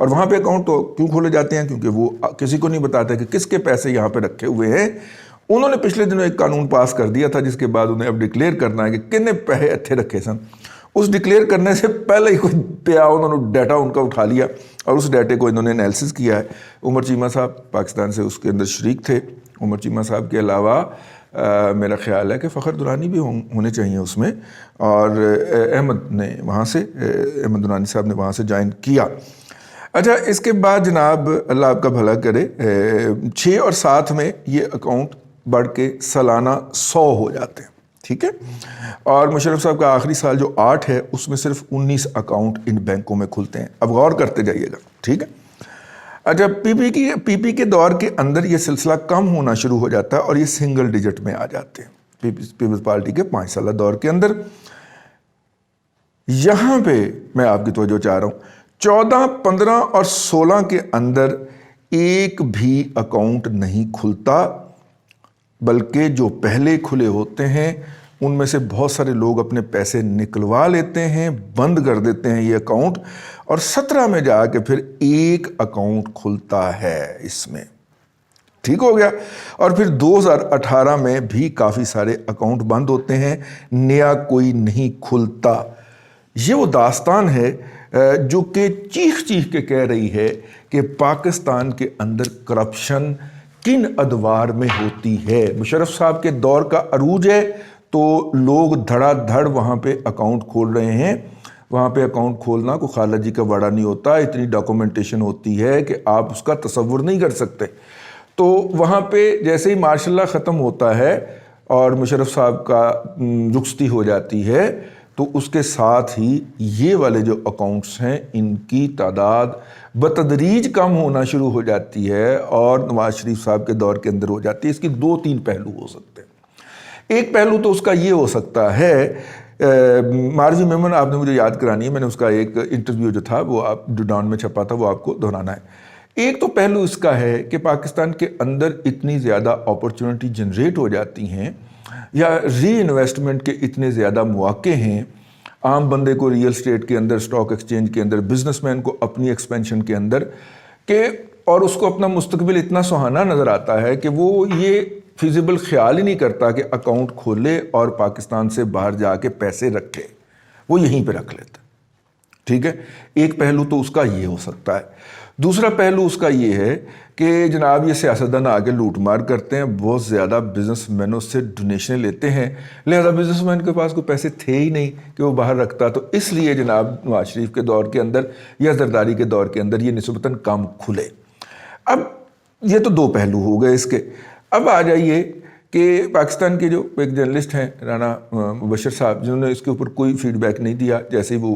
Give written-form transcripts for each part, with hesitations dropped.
اور وہاں پہ اکاؤنٹ تو کیوں کھولے جاتے ہیں؟ کیونکہ وہ کسی کو نہیں بتاتے کہ کس کے پیسے یہاں پہ رکھے ہوئے ہیں. انہوں نے پچھلے دنوں ایک قانون پاس کر دیا تھا جس کے بعد انہیں اب ڈکلیئر کرنا ہے کہ کنے پیسے اتھے رکھے سن. اس ڈکلیئر کرنے سے پہلے ہی کوئی پیا انہوں نے ڈیٹا ان کا اٹھا لیا اور اس ڈیٹے کو انہوں نے انالیسس کیا ہے. عمر چیمہ صاحب پاکستان سے اس کے اندر شریک تھے. عمر چیمہ صاحب کے علاوہ میرا خیال ہے کہ فخر درانی بھی ہونے چاہیے اس میں, اور احمد نے وہاں سے, احمد درانی صاحب نے وہاں سے جوائن کیا. اچھا, اس کے بعد جناب اللہ آپ کا بھلا کرے, 6 اور 7 میں یہ اکاؤنٹ بڑھ کے سالانہ 100 ہو جاتے ہیں. ٹھیک ہے, اور مشرف صاحب کا آخری سال جو 8 ہے اس میں صرف 19 اکاؤنٹ ان بینکوں میں کھلتے ہیں. اب غور کرتے جائیے گا. ٹھیک ہے. اچھا, پی پی کے دور کے اندر یہ سلسلہ کم ہونا شروع ہو جاتا ہے اور یہ سنگل ڈیجٹ میں آ جاتے ہیں. پیپلز پارٹی کے 5 سالہ دور کے اندر. یہاں پہ میں آپ کی توجہ چاہ رہا ہوں, 14, 15 اور 16 کے اندر ایک بھی اکاؤنٹ نہیں کھلتا, بلکہ جو پہلے کھلے ہوتے ہیں ان میں سے بہت سارے لوگ اپنے پیسے نکلوا لیتے ہیں, بند کر دیتے ہیں یہ اکاؤنٹ, اور 17 میں جا کے پھر ایک اکاؤنٹ کھلتا ہے اس میں. ٹھیک ہو گیا. اور پھر 2018 میں بھی کافی سارے اکاؤنٹ بند ہوتے ہیں, نیا کوئی نہیں کھلتا. یہ وہ داستان ہے جو کہ چیخ چیخ کے کہہ رہی ہے کہ پاکستان کے اندر کرپشن کن ادوار میں ہوتی ہے. مشرف صاحب کے دور کا عروج ہے تو لوگ دھڑا دھڑ وہاں پہ اکاؤنٹ کھول رہے ہیں. وہاں پہ اکاؤنٹ کھولنا کوئی خالد جی کا وڑا نہیں ہوتا, اتنی ڈاکومنٹیشن ہوتی ہے کہ آپ اس کا تصور نہیں کر سکتے. تو وہاں پہ جیسے ہی مارشاء اللہ ختم ہوتا ہے اور مشرف صاحب کا رخصتی ہو جاتی ہے تو اس کے ساتھ ہی یہ والے جو اکاؤنٹس ہیں ان کی تعداد بتدریج کم ہونا شروع ہو جاتی ہے اور نواز شریف صاحب کے دور کے اندر ہو جاتی ہے. اس کی 2-3 پہلو ہو سکتے ہیں. ایک پہلو تو اس کا یہ ہو سکتا ہے, ماروی میمن آپ نے مجھے یاد کرانی ہے, میں نے اس کا ایک انٹرویو جو تھا وہ آپ جو ڈان میں چھپا تھا وہ آپ کو دہرانا ہے. ایک تو پہلو اس کا ہے کہ پاکستان کے اندر اتنی زیادہ اپرچونٹی جنریٹ ہو جاتی ہیں یا ری انویسٹمنٹ کے اتنے زیادہ مواقع ہیں عام بندے کو ریئل اسٹیٹ کے اندر, اسٹاک ایکسچینج کے اندر, بزنس مین کو اپنی ایکسپینشن کے اندر, کہ اور اس کو اپنا مستقبل اتنا سہانا نظر آتا ہے کہ وہ یہ فیزیبل خیال ہی نہیں کرتا کہ اکاؤنٹ کھولے اور پاکستان سے باہر جا کے پیسے رکھے, وہ یہیں پہ رکھ لیتا. ٹھیک ہے. ایک پہلو تو اس کا یہ ہو سکتا ہے. دوسرا پہلو اس کا یہ ہے کہ جناب یہ سیاستدان آگے لوٹ مار کرتے ہیں, بہت زیادہ بزنس مینوں سے ڈونیشنیں لیتے ہیں, لہذا بزنس مین کے پاس کوئی پیسے تھے ہی نہیں کہ وہ باہر رکھتا, تو اس لیے جناب نواز شریف کے دور کے اندر یا زرداری کے دور کے اندر یہ نسبتاً کم کھلے. اب یہ تو 2 پہلو ہو گئے اس کے. اب آ جائیے کہ پاکستان کے جو ایک جرنلسٹ ہیں رانا مبشر صاحب, جنہوں نے اس کے اوپر کوئی فیڈ بیک نہیں دیا, جیسے ہی وہ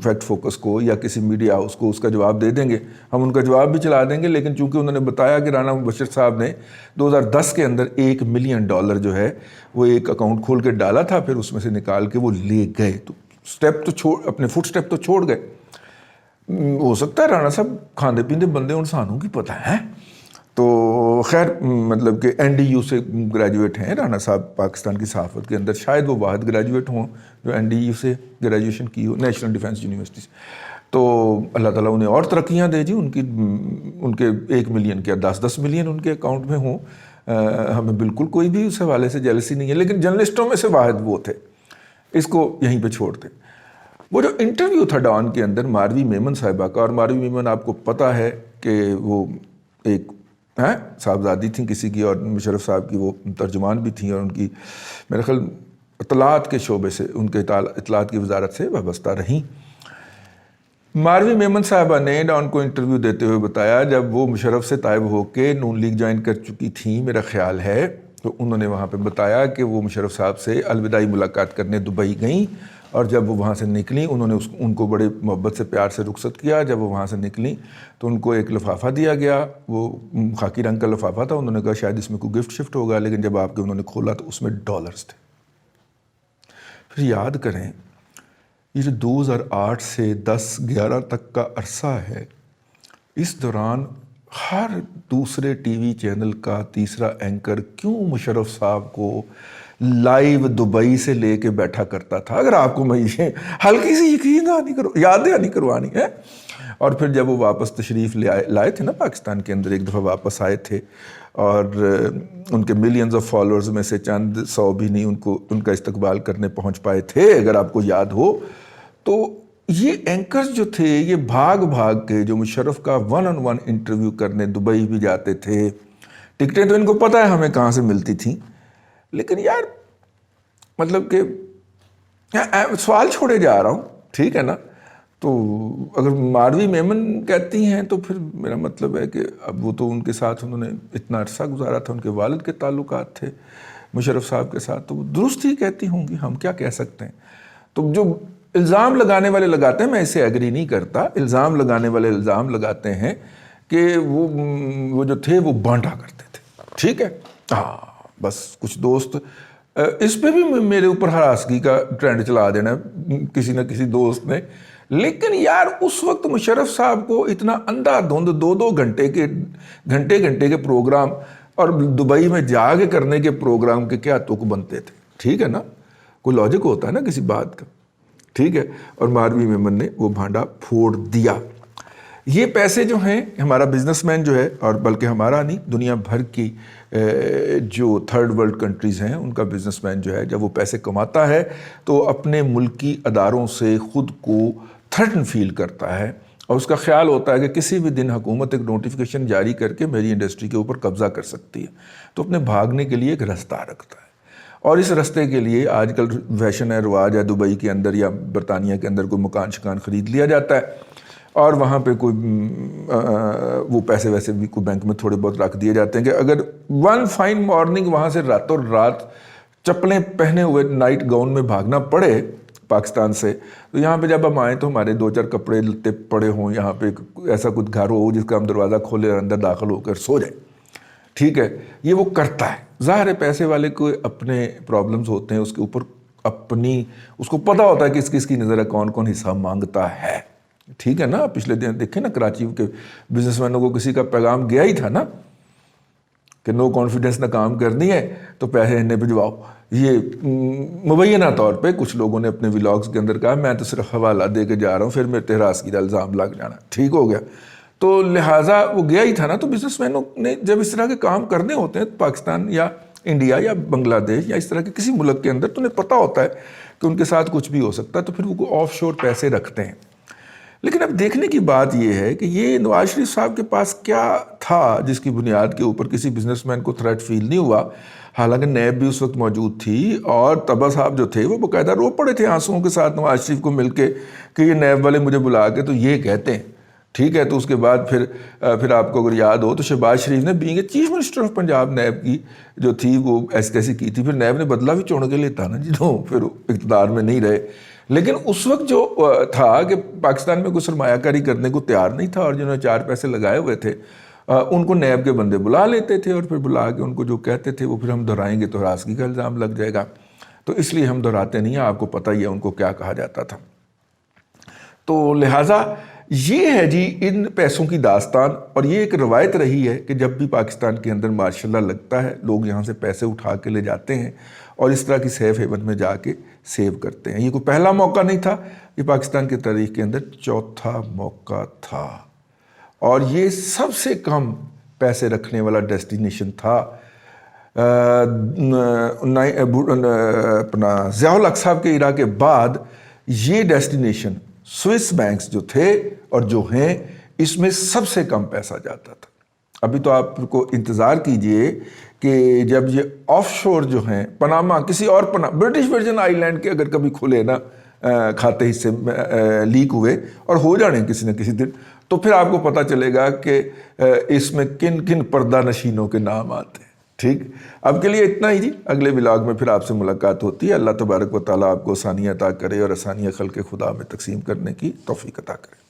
فیکٹ فوکس کو یا کسی میڈیا ہاؤس کو اس کا جواب دے دیں گے, ہم ان کا جواب بھی چلا دیں گے, لیکن چونکہ انہوں نے بتایا کہ رانا مبشر صاحب نے 2010 کے اندر $1 ملین جو ہے وہ ایک اکاؤنٹ کھول کے ڈالا تھا, پھر اس میں سے نکال کے وہ لے گئے, تو سٹیپ تو اپنے فٹ سٹیپ تو چھوڑ گئے. ہو سکتا ہے رانا صاحب کھاندے پیندے بندے انسانوں کی پتہ ہے. تو خیر مطلب کہ NDU سے گریجویٹ ہیں رانا صاحب پاکستان کی صحافت کے اندر, شاید وہ واحد گریجویٹ ہوں جو NDU سے گریجویشن کی ہو, نیشنل ڈیفنس یونیورسٹی سے. تو اللہ تعالیٰ انہیں اور ترقیاں دے جی, ان کے 1 ملین کیا 10 ملین ان کے اکاؤنٹ میں ہوں, ہمیں بالکل کوئی بھی اس حوالے سے جیلسی نہیں ہے, لیکن جرنلسٹوں میں سے واحد وہ تھے. اس کو یہیں پہ چھوڑ دیں. وہ جو انٹرویو تھا ڈان کے اندر ماروی میمن صاحبہ کا, اور ماروی میمن آپ کو پتہ ہے کہ وہ ایک صاحبزادی تھیں کسی کی, اور مشرف صاحب کی وہ ترجمان بھی تھیں, اور ان کی میرے خیال اطلاعات کے شعبے سے, ان کے اطلاعات کی وزارت سے وابستہ رہیں. ماروی میمن صاحبہ نے ڈان کو انٹرویو دیتے ہوئے بتایا, جب وہ مشرف سے طائب ہو کے نون لیگ جوائن کر چکی تھیں میرا خیال ہے, تو انہوں نے وہاں پہ بتایا کہ وہ مشرف صاحب سے الوداعی ملاقات کرنے دبئی گئیں, اور جب وہ وہاں سے نکلیں انہوں نے ان کو بڑے محبت سے پیار سے رخصت کیا. جب وہ وہاں سے نکلیں تو ان کو ایک لفافہ دیا گیا, وہ خاکی رنگ کا لفافہ تھا. انہوں نے کہا شاید اس میں کوئی گفٹ شفٹ ہوگا, لیکن جب آپ کے انہوں نے کھولا تو اس میں $. تھے. پھر یاد کریں یہ جو 2008 سے 10-11 تک کا عرصہ ہے, اس دوران ہر دوسرے ٹی وی چینل کا تیسرا اینکر کیوں مشرف صاحب کو لائیو دبئی سے لے کے بیٹھا کرتا تھا. اگر آپ کو میں یہ ہلکی سی یاد دہانی کروانی ہے. اور پھر جب وہ واپس تشریف لائے تھے نا پاکستان کے اندر، ایک دفعہ واپس آئے تھے، اور ان کے ملینز آف فالوورز میں سے چند سو بھی نہیں ان کا استقبال کرنے پہنچ پائے تھے، اگر آپ کو یاد ہو. تو یہ اینکرز جو تھے یہ بھاگ کے جو مشرف کا 1-on-1 انٹرویو کرنے دبئی بھی جاتے تھے. ٹکٹیں تو ان کو پتہ ہے ہمیں کہاں سے ملتی تھیں، لیکن یار مطلب کہ سوال چھوڑے جا رہا ہوں، ٹھیک ہے نا. تو اگر ماروی میمن کہتی ہیں تو پھر میرا مطلب ہے کہ اب وہ تو ان کے ساتھ انہوں نے اتنا عرصہ گزارا تھا، ان کے والد کے تعلقات تھے مشرف صاحب کے ساتھ، تو وہ درست ہی کہتی ہوں گی، ہم کیا کہہ سکتے ہیں. تو جو الزام لگانے والے لگاتے ہیں، میں اسے ایگری نہیں کرتا. الزام لگانے والے الزام لگاتے ہیں کہ وہ جو تھے وہ بانٹا کرتے تھے، ٹھیک ہے. ہاں بس کچھ دوست اس پہ بھی میرے اوپر ہراسگی کا ٹرینڈ چلا دینا کسی نہ کسی دوست نے. لیکن یار اس وقت مشرف صاحب کو اتنا اندھا دھند 2 گھنٹے کے پروگرام اور دبئی میں جا کے کرنے کے پروگرام کے کیا تک بنتے تھے، ٹھیک ہے نا. کوئی لاجک ہوتا ہے نا کسی بات کا، ٹھیک ہے. اور ماروی میمن نے وہ بھانڈا پھوڑ دیا. یہ پیسے جو ہیں ہمارا بزنس مین جو ہے، اور بلکہ ہمارا نہیں، دنیا بھر کی جو تھرڈ ورلڈ کنٹریز ہیں ان کا بزنس مین جو ہے جب وہ پیسے کماتا ہے تو اپنے ملکی اداروں سے خود کو تھریٹن فیل کرتا ہے، اور اس کا خیال ہوتا ہے کہ کسی بھی دن حکومت ایک نوٹیفیکیشن جاری کر کے میری انڈسٹری کے اوپر قبضہ کر سکتی ہے. تو اپنے بھاگنے کے لیے ایک رستہ رکھتا ہے، اور اس رستے کے لیے آج کل فیشن ہے، رواج ہے، دبئی کے اندر یا برطانیہ کے اندر کوئی مکان شکان خرید لیا جاتا ہے، اور وہاں پہ کوئی وہ پیسے ویسے بھی کوئی بینک میں تھوڑے بہت رکھ دیے جاتے ہیں کہ اگر ون فائن مارننگ وہاں سے راتوں رات چپلیں پہنے ہوئے نائٹ گاؤن میں بھاگنا پڑے پاکستان سے، تو یہاں پہ جب ہم آئیں تو ہمارے 2-4 کپڑے لتے پڑے ہوں، یہاں پہ ایسا کچھ گھر ہو جس کا ہم دروازہ کھولے اور اندر داخل ہو کر سو جائیں، ٹھیک ہے. یہ وہ کرتا ہے. ظاہر ہے پیسے والے کو اپنے پرابلمز ہوتے ہیں، اس کے اوپر اس کو پتہ ہوتا ہے کہ کس کی نظر ہے، کون کون حساب مانگتا ہے، ٹھیک ہے نا. پچھلے دن دیکھیں نا کراچی کے بزنس مینوں کو کسی کا پیغام گیا ہی تھا نا کہ نو کانفیڈنس نہ کام کرنی ہے تو پیسے انہیں بھجواؤ. یہ مبینہ طور پہ کچھ لوگوں نے اپنے ولاگز کے اندر کہا میں تو صرف حوالہ دے کے جا رہا ہوں، پھر میرے ہراسگی کا الزام لگ جانا، ٹھیک ہو گیا. تو لہٰذا وہ گیا ہی تھا نا. تو بزنس مینوں نے جب اس طرح کے کام کرنے ہوتے ہیں پاکستان یا انڈیا یا بنگلہ دیش یا اس طرح کے کسی ملک کے اندر، تو انہیں پتہ ہوتا ہے کہ ان کے ساتھ کچھ بھی ہو سکتا ہے، تو پھر وہ آف شور پیسے رکھتے ہیں. لیکن اب دیکھنے کی بات یہ ہے کہ یہ نواز شریف صاحب کے پاس کیا تھا جس کی بنیاد کے اوپر کسی بزنس مین کو تھریٹ فیل نہیں ہوا. حالانکہ نیب بھی اس وقت موجود تھی، اور طبع صاحب جو تھے وہ باقاعدہ رو پڑے تھے آنسوؤں کے ساتھ نواز شریف کو مل کے کہ یہ نیب والے مجھے بلا کے تو یہ کہتے ہیں، ٹھیک ہے. تو اس کے بعد پھر آپ کو اگر یاد ہو تو شہباز شریف نے being a chief minister of Punjab NAB کی جو تھی وہ ایسی تیسی کی تھی. پھر نیب نے بدلہ بھی چوڑ کے لیتا نا جنہوں پھر اقتدار میں نہیں رہے. لیکن اس وقت جو تھا کہ پاکستان میں کوئی سرمایہ کاری کرنے کو تیار نہیں تھا، اور جنہوں نے 4 پیسے لگائے ہوئے تھے ان کو نیب کے بندے بلا لیتے تھے، اور پھر بلا کے ان کو جو کہتے تھے وہ پھر ہم دہرائیں گے تو ہراسگی کا الزام لگ جائے گا. تو اس لیے ہم دہراتے نہیں ہیں، آپ کو پتہ ہی ہے ان کو کیا کہا جاتا تھا. تو لہٰذا یہ ہے جی ان پیسوں کی داستان. اور یہ ایک روایت رہی ہے کہ جب بھی پاکستان کے اندر ماشاء اللہ لگتا ہے لوگ یہاں سے پیسے اٹھا کے لے جاتے ہیں اور اس طرح کی سیف ہیون میں جا کے سیو کرتے ہیں. یہ کوئی پہلا موقع نہیں تھا، یہ پاکستان کی تاریخ کے اندر 4تھا موقع تھا، اور یہ سب سے کم پیسے رکھنے والا ڈیسٹینیشن تھا. اپنا ضیاء الحق صاحب کے ایرا کے بعد یہ ڈیسٹینیشن سوئس بینکس جو تھے اور جو ہیں اس میں سب سے کم پیسہ جاتا تھا. ابھی تو آپ کو انتظار کیجئے کہ جب یہ آف شور جو ہیں پناما کسی اور برٹش ورجن آئی لینڈ کے اگر کبھی کھلے نا کھاتے حصے لیک ہوئے اور ہو جانے کسی نہ کسی دن، تو پھر آپ کو پتہ چلے گا کہ اس میں کن کن پردہ نشینوں کے نام آتے ہیں. ٹھیک، اب کے لیے اتنا ہی جی. اگلے ولاگ میں پھر آپ سے ملاقات ہوتی ہے. اللہ تبارک و تعالیٰ آپ کو آسانیاں عطا کرے اور آسانیاں خلق خدا میں تقسیم کرنے کی توفیق عطا کرے.